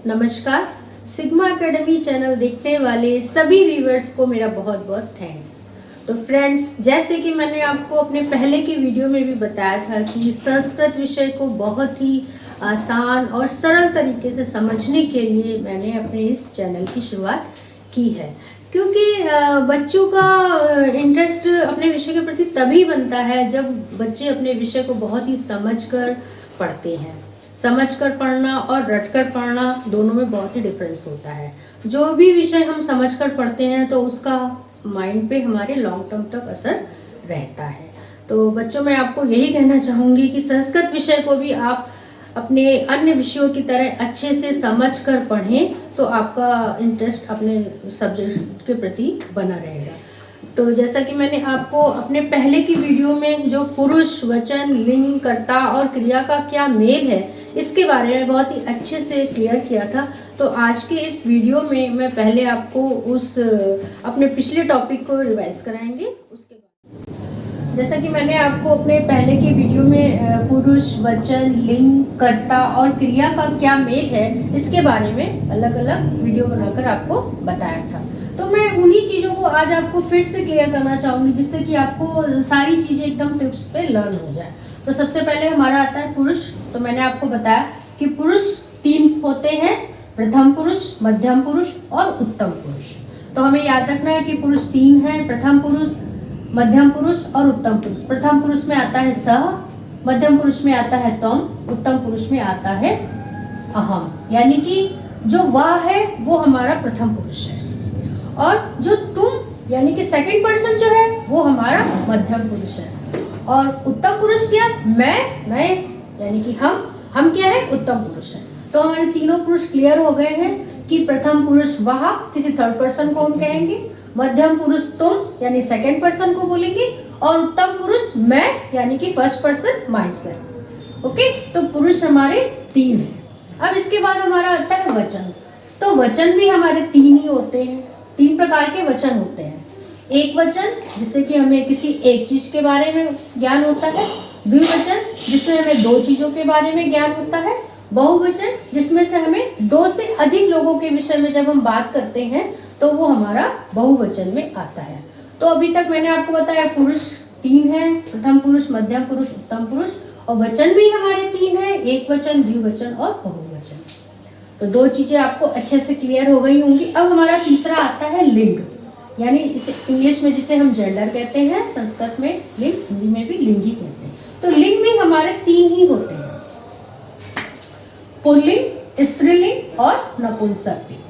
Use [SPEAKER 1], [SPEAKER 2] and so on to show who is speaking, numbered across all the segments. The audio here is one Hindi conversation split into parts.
[SPEAKER 1] नमस्कार। सिग्मा एकेडमी चैनल देखने वाले सभी व्यूवर्स को मेरा बहुत बहुत थैंक्स। तो फ्रेंड्स, जैसे कि मैंने आपको अपने पहले की वीडियो में भी बताया था कि संस्कृत विषय को बहुत ही आसान और सरल तरीके से समझने के लिए मैंने अपने इस चैनल की शुरुआत की है, क्योंकि बच्चों का इंटरेस्ट अपने विषय के प्रति तभी बनता है जब बच्चे अपने विषय को बहुत ही समझकर पढ़ते हैं। समझकर पढ़ना और रटकर पढ़ना दोनों में बहुत ही डिफरेंस होता है। जो भी विषय हम समझकर पढ़ते हैं तो उसका माइंड पे हमारे लॉन्ग टर्म तक असर रहता है। तो बच्चों, मैं आपको यही कहना चाहूँगी कि संस्कृत विषय को भी आप अपने अन्य विषयों की तरह अच्छे से समझकर पढ़ें तो आपका इंटरेस्ट अपने सब्जेक्ट के प्रति बना रहेगा। तो जैसा कि मैंने आपको अपने पहले की वीडियो में जो पुरुष, वचन, लिंग, कर्ता और क्रिया का क्या मेल है इसके बारे में बहुत ही अच्छे से क्लियर किया था। तो आज के इस वीडियो में मैं पहले आपको उस अपने पिछले टॉपिक को रिवाइज कराएंगे। उसके बाद जैसा कि मैंने आपको अपने पहले की वीडियो में पुरुष, वचन, लिंग, कर्ता और क्रिया का क्या मेल है इसके बारे में अलग अलग वीडियो बनाकर आपको बताया था। तो मैं उन्हीं चीज़ों को आज आपको फिर से क्लियर करना चाहूँगी जिससे कि आपको सारी चीज़ें एकदम टिप्स पे लर्न हो जाए। तो सबसे पहले हमारा आता है पुरुष। तो मैंने आपको बताया कि पुरुष 3 होते हैं, प्रथम पुरुष, मध्यम पुरुष और उत्तम पुरुष। तो हमें याद रखना है कि पुरुष 3 है, प्रथम पुरुष, मध्यम पुरुष और उत्तम पुरुष। प्रथम पुरुष में आता है सह, मध्यम पुरुष में आता है तम, उत्तम पुरुष में आता है अहम। यानी कि जो वह है वो हमारा प्रथम पुरुष है और जो तुम यानी कि सेकंड पर्सन जो है वो हमारा मध्यम पुरुष है। और उत्तम पुरुष क्या? मैं यानी कि हम क्या है? उत्तम पुरुष है। तो हमारे तीनों पुरुष क्लियर हो गए हैं कि प्रथम पुरुष वह, किसी थर्ड पर्सन को हम कहेंगे, मध्यम पुरुष तुम यानी सेकंड पर्सन को बोलेंगे और उत्तम पुरुष मैं यानी कि first person my self. Okay, तो पुरुष हमारे 3 हैं। अब इसके बाद हमारा आता है वचन। तो वचन भी हमारे 3 ही होते हैं। 3 प्रकार के वचन होते हैं। एक वचन जिससे कि हमें किसी एक चीज के बारे में ज्ञान होता है, द्विवचन जिसमें हमें 2 चीजों के बारे में ज्ञान होता है, बहुवचन जिसमें से हमें 2 से अधिक लोगों के विषय में जब हम बात करते हैं तो वो हमारा बहुवचन में आता है। तो अभी तक मैंने आपको बताया पुरुष 3 है, प्रथम पुरुष, मध्यम पुरुष, उत्तम पुरुष, और वचन भी हमारे 3 है, एक वचन, द्विवचन और बहुवचन। तो 2 चीजें आपको अच्छे से क्लियर हो गई होंगी। अब हमारा तीसरा आता है लिंग, यानी इसे इंग्लिश में जिसे हम जेंडर कहते हैं, संस्कृत में लिंग, हिंदी में भी लिंग ही कहते हैं। तो लिंग भी हमारे 3 ही होते हैं, पुल्लिंग, स्त्रीलिंग और नपुंसक लिंग।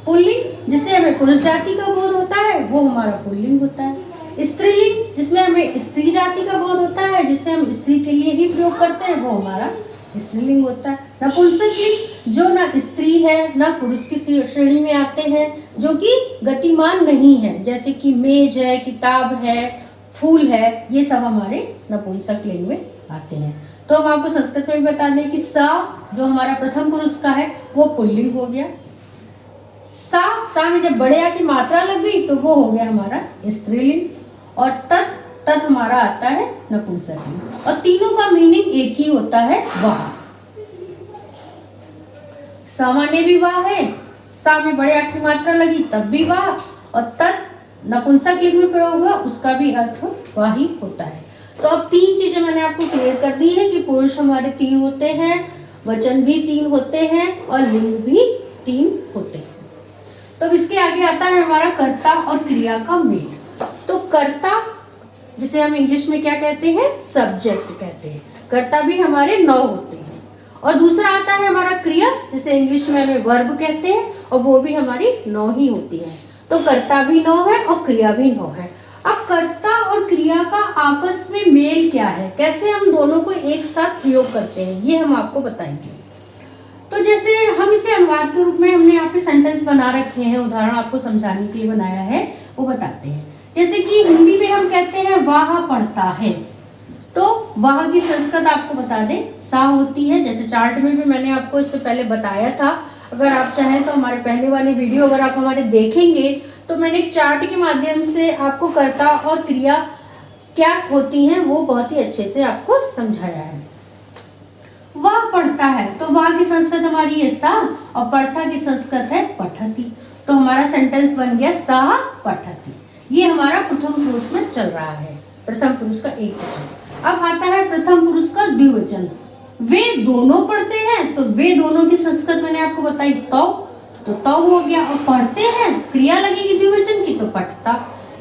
[SPEAKER 1] पुल्लिंग जिसे हमें पुरुष जाति का बोध होता है वो हमारा पुल्लिंग होता है। स्त्रीलिंग जिसमें हमें स्त्री जाति का बोध होता है, जिसे हम स्त्री के लिए ही प्रयोग करते हैं, वो हमारा स्त्रीलिंग होता है। नपुंसक लिंग जो ना स्त्री है ना पुरुष की श्रेणी में आते हैं, जो कि गतिमान नहीं है, जैसे कि मेज है, किताब है, फूल है, ये सब हमारे नपुंसक लिंग में आते हैं। तो हम आपको संस्कृत में भी बता दें कि सा जो हमारा प्रथम पुरुष का है वो पुल्लिंग हो गया। सा में जब बड़े आ की मात्रा लग गई तो वो हो गया हमारा स्त्रीलिंग। और तत् हमारा आता है नपुंसक लिंग। और तीनों का मीनिंग एक ही होता है, वह। सामान्य भी वाह है, सा में बड़े आ की मात्रा लगी तब भी वाह, और तत् नपुंसक लिंग में प्रयोग हुआ उसका भी अर्थ वाह ही होता है। तो अब 3 चीजें मैंने आपको क्लियर कर दी है कि पुरुष हमारे 3 होते हैं, वचन भी 3 होते हैं और लिंग भी 3 होते हैं। तो इसके आगे आता है हमारा कर्ता और क्रिया का मेल। तो कर्ता जिसे हम इंग्लिश में क्या कहते हैं? सब्जेक्ट कहते हैं। कर्ता भी हमारे 9 होते हैं। और दूसरा आता है हमारा क्रिया, जिसे इंग्लिश में हमें वर्ब कहते हैं, और वो भी हमारी 9 ही होती है। तो कर्ता भी 9 है और क्रिया भी 9 है। अब कर्ता और क्रिया का आपस में मेल क्या है, कैसे हम दोनों को एक साथ प्रयोग करते हैं, ये हम आपको बताएंगे। तो जैसे हम इसे अनुवाद के रूप में हमने यहाँ पे सेंटेंस बना रखे हैं, उदाहरण आपको समझाने के लिए बनाया है, वो बताते हैं। जैसे कि हिंदी में हम कहते हैं वह पढ़ता है, तो वह की संस्कृत आपको बता दें सा होती है। जैसे चार्ट में भी मैंने आपको इससे पहले बताया था, अगर आप चाहें तो हमारे पहले वाली वीडियो अगर आप हमारे देखेंगे तो मैंने एक चार्ट के माध्यम से आपको कर्ता और क्रिया क्या होती हैं वो बहुत ही अच्छे से आपको समझाया है। वह पढ़ता है, तो वह की संस्कृत हमारी है सा और पढ़ता की संस्कृत है पठति। तो हमारा सेंटेंस बन गया सः पठति। ये हमारा प्रथम पुरुष में चल रहा है, प्रथम पुरुष का एक वचन। अब आता है प्रथम पुरुष का द्विवचन। वे दोनों पढ़ते हैं, तो वे दोनों की संस्कृत मैंने आपको बताई तो हो गया। और पढ़ते हैं क्रिया लगेगी द्विवचन की, तो पठता।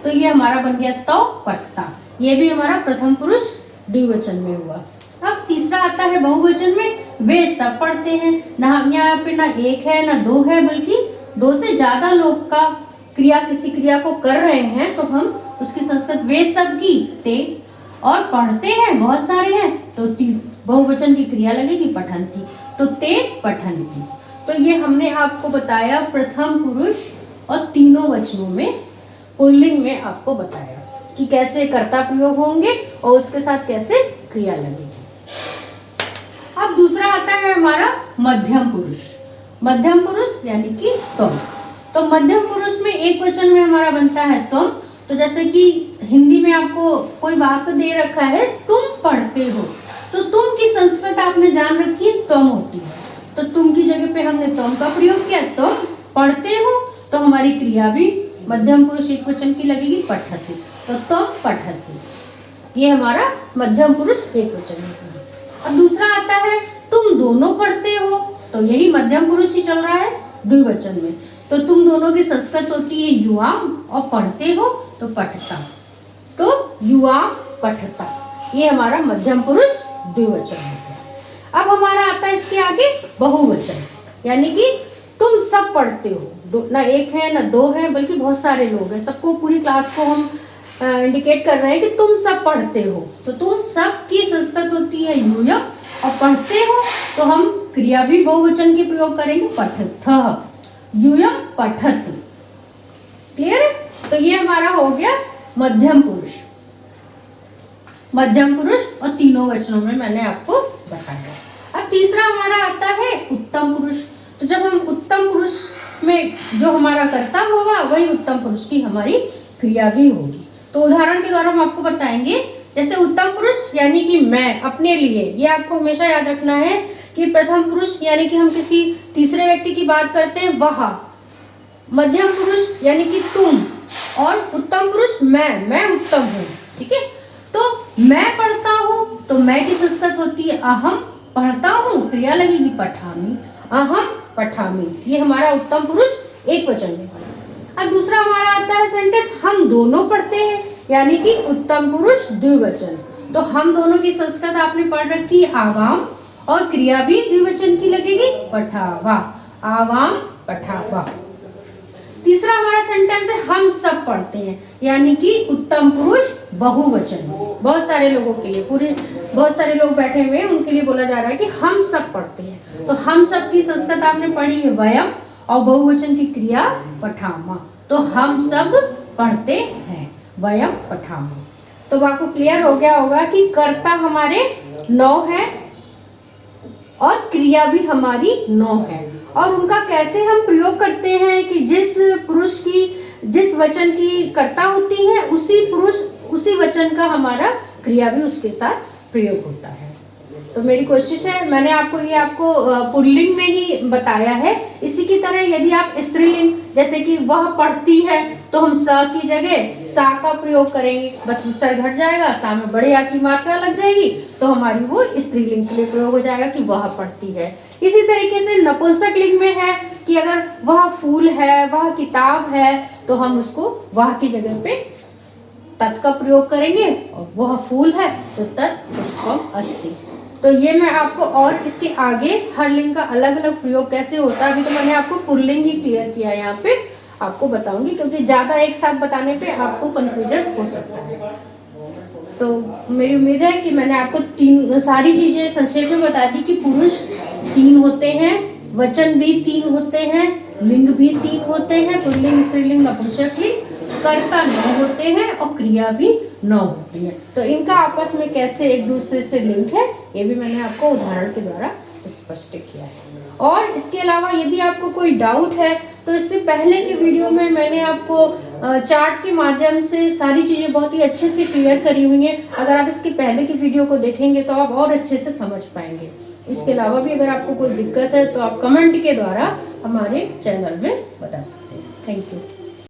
[SPEAKER 1] तो ये हमारा बन गया तो पठता। ये भी हमारा प्रथम पुरुष द्विवचन में हुआ। अब तीसरा आता है बहुवचन में, वे सब पढ़ते हैं। ना यहाँ पे ना एक है ना दो है, बल्कि दो से ज्यादा लोग का क्रिया किसी क्रिया को कर रहे हैं, तो हम उसकी संस्कृत वे सब की ते। और पढ़ते हैं बहुत सारे हैं, तो बहुवचन की क्रिया लगेगी पठंती, तो ते पठंती। तो ये हमने आपको बताया प्रथम पुरुष और तीनों वचनों में पुल्लिंग में आपको बताया कि कैसे कर्ता प्रयोग होंगे और उसके साथ कैसे क्रिया लगेगी। अब दूसरा आता है हमारा मध्यम पुरुष। मध्यम पुरुष यानी कि तुम। तो मध्यम पुरुष में एक वचन में हमारा बनता है तुम। तो जैसे कि हिंदी में आपको कोई वाक्य दे रखा है तुम पढ़ते हो, तो तुम की संस्कृत आपने जान रखी है तुम होती है, तो तुम की जगह पे हमने तुम का प्रयोग किया। तुम पढ़ते हो, तो हमारी क्रिया भी मध्यम पुरुष एक वचन की लगेगी पठसी, तो तुम पठसी। ये हमारा मध्यम पुरुष एक वचन में। अब दूसरा आता है तुम दोनों पढ़ते हो, तो यही मध्यम पुरुष ही चल रहा है द्विवचन में। तो तुम दोनों की संस्कृत होती है युवाम और पढ़ते हो तो पठता, तो युवाम पठता। ये हमारा मध्यम पुरुष द्विवचन हो गया। अब हमारा आता है इसके आगे बहुवचन, यानी कि तुम सब पढ़ते हो। ना एक है ना दो है, बल्कि बहुत सारे लोग हैं, सबको पूरी क्लास को हम इंडिकेट कर रहे हैं कि तुम सब पढ़ते हो। तो तुम सब की संस्कृत होती है यूयम और पढ़ते हो, तो हम क्रिया भी बहुवचन की प्रयोग करेंगे पठथ, यूयम पठत। क्लियर है? तो ये हमारा हो गया मध्यम पुरुष। मध्यम पुरुष और तीनों वचनों में मैंने आपको बताया। अब तीसरा हमारा आता है उत्तम पुरुष। तो जब हम उत्तम पुरुष में जो हमारा कर्ता होगा वही उत्तम पुरुष की हमारी क्रिया भी होगी। तो उदाहरण के द्वारा हम आपको बताएंगे, जैसे उत्तम पुरुष यानी कि मैं, अपने लिए। ये आपको हमेशा याद रखना है कि प्रथम पुरुष यानी कि हम किसी तीसरे व्यक्ति की बात करते हैं वह, मध्यम पुरुष यानी कि तुम, और उत्तम पुरुष मैं उत्तम हूँ। ठीक है? तो मैं पढ़ता हूँ, तो मैं की संस्कृत होती है अहम, पढ़ता हूँ क्रिया लगेगी पठामी, अहम पठामी। ये हमारा उत्तम पुरुष एक वचन में। अब दूसरा हमारा आता है सेंटेंस हम दोनों पढ़ते हैं, यानी कि उत्तम पुरुष द्विवचन। तो हम दोनों की संस्कृत आपने पढ़ रखी आवाम और क्रिया भी द्विवचन की लगेगी पठावा, आवाम पठावा। तीसरा हमारा सेंटेंस है हम सब पढ़ते हैं, यानी कि उत्तम पुरुष बहुवचन। बहुत सारे लोगों के लिए, पूरे बहुत सारे लोग बैठे हुए हैं, उनके लिए बोला जा रहा है कि हम सब पढ़ते हैं। तो हम सब की संस्कृत आपने पढ़ी है वयम और बहुवचन की क्रिया पठामा, तो हम सब पढ़ते हैं वयम पठामा। तो आपको क्लियर हो गया होगा कि कर्ता हमारे 9 है और क्रिया भी हमारी 9 है, और उनका कैसे हम प्रयोग करते हैं कि जिस पुरुष की जिस वचन की कर्ता होती है उसी वचन का हमारा क्रिया भी उसके साथ प्रयोग होता है। तो मेरी कोशिश है, मैंने आपको पुल्लिंग में ही बताया है। इसी की तरह यदि आप स्त्रीलिंग, जैसे कि वह पढ़ती है, तो हम स की जगह सा का प्रयोग करेंगे, बस सर घट जाएगा, सा में बड़े आ की मात्रा लग जाएगी, तो हमारी वो स्त्रीलिंग के लिए प्रयोग हो जाएगा कि वह पढ़ती है। इसी तरीके से नपुंसक लिंग में है कि अगर वह फूल है, वह किताब है, तो हम उसको वह की जगह पे तत् का प्रयोग करेंगे, और वह फूल है तो तत् पुष्पम अस्ति। तो ये मैं आपको और इसके आगे हर लिंग का अलग अलग प्रयोग कैसे होता है, अभी तो मैंने आपको पुल्लिंग ही क्लियर किया है, यहाँ पे आपको बताऊंगी, क्योंकि ज्यादा एक साथ बताने पे आपको कंफ्यूजन हो सकता है। तो मेरी उम्मीद है कि मैंने आपको सारी चीजें संक्षेप में बता दी कि पुरुष 3 होते हैं, वचन भी 3 होते हैं, लिंग भी 3 होते हैं, पुल्लिंग, स्त्रीलिंग, नपुंसक लिंग, कर्ता 9 होते हैं और क्रिया भी 9 होती है। तो इनका आपस में कैसे एक दूसरे से लिंक है, ये भी मैंने आपको उदाहरण के द्वारा स्पष्ट किया है। और इसके अलावा यदि आपको कोई डाउट है तो इससे पहले के वीडियो में मैंने आपको चार्ट के माध्यम से सारी चीज़ें बहुत ही अच्छे से क्लियर करी हुई हैं। अगर आप इसके पहले की वीडियो को देखेंगे तो आप और अच्छे से समझ पाएंगे। इसके अलावा भी अगर आपको कोई दिक्कत है तो आप कमेंट के द्वारा हमारे चैनल में बता सकते हैं। Thank you.